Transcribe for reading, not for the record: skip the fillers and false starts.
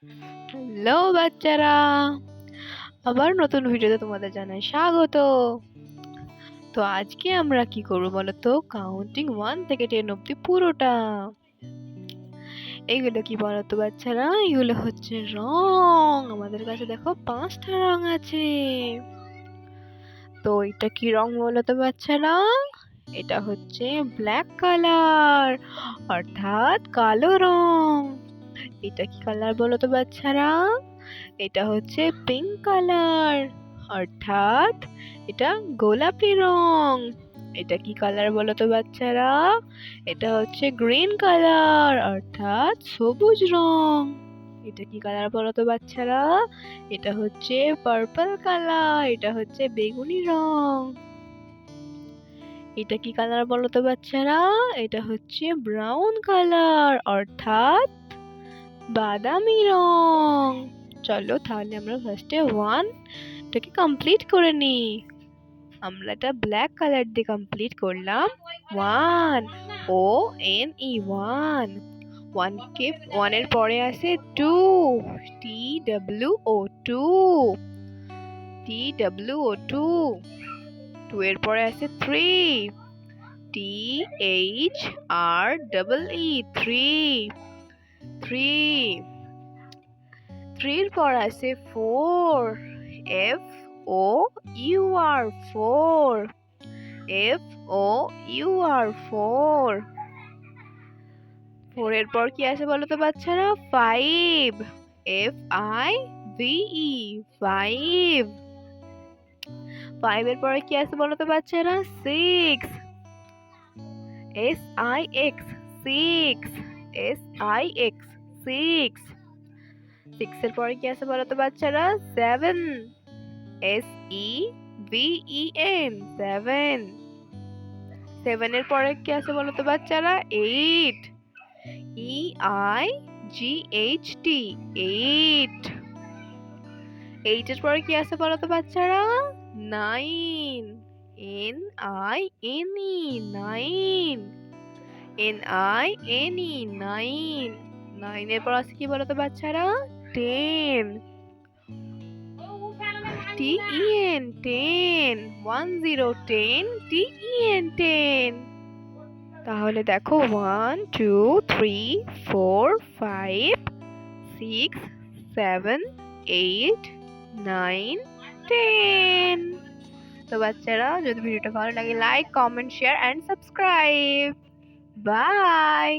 Hello বাচ্চারা, আবার নতুন ভিডিওতে তোমাদের জানাই স্বাগত। তো আজকে আমরা কি করবো বলো তো? কাউন্টিং 1 থেকে 10 অব্দি পুরোটা। এইগুলো কি বলো তো বাচ্চারা? এগুলো হচ্ছে রং। আমাদের কাছে দেখো 5টা রং আছে। তো এটা কি রং বলো তো বাচ্চারা? এটা হচ্ছে ব্ল্যাক কালার, অর্থাৎ কালো রং। এটা কি কালার বলো তো বাচ্চারা? এটা হচ্ছে পিঙ্ক কালার, অর্থাৎ এটা গোলাপি রং। এটা কি কালার বলো তো বাচ্চারা? এটা হচ্ছে গ্রিন কালার, অর্থাৎ সবুজ রং। এটা কি কালার বলো তো বাচ্চারা? এটা হচ্ছে পার্পল কালার, এটা হচ্ছে বেগুনি রং। এটা কি কালার বলো তো বাচ্চারা? এটা হচ্ছে ব্রাউন কালার, অর্থাৎ বাদামি রং। চলো তাহলে আমরা ফার্স্টে 1টাকে কমপ্লিট করে নিই। আমরা এটা ব্ল্যাক কালার দিয়ে কমপ্লিট করলাম। 1, O-N-E, 1। 1 এর পরে আছে 2, T-W-O, 2, T-W-O, 2। 2 এর পরে আছে 3, T-H-R-E-E, 3, 3। 3 এর পর আছে 4, F-O-U-R, 4, F-O-U-R, 4। 4 এর পর কি আছে বলো তো বাচ্চারা? 5, F-I-V-E, 5। 5 এর পরে কি আছে বলো তো বাচ্চারা? 6, S-I-X, 6, S-I-X, 6। 6 এর পরে কি আছে বলো তো বাচ্চারা? 7, S-E-V-E-N, 7। 7 এর পরে কি আছে বলো তো বাচ্চারা? 8, E-I-G-H-T, 8। 8 এর পরে কি আছে বলো তো বাচ্চারা? 9, N-I-N-E, 9, N-I-N-E, 9। 9 এর পর আছে কি বলো তো বাচ্চারা? 10, T-E-N, 10, 10, 10, T-E-N, 10। তাহলে দেখো 1, 2, 3, 4, 5, 6, 7, 8, 9, 10। তো বাচ্চারা, যদি ভিডিওটা ভালো লাগে like, comment, share and subscribe. By.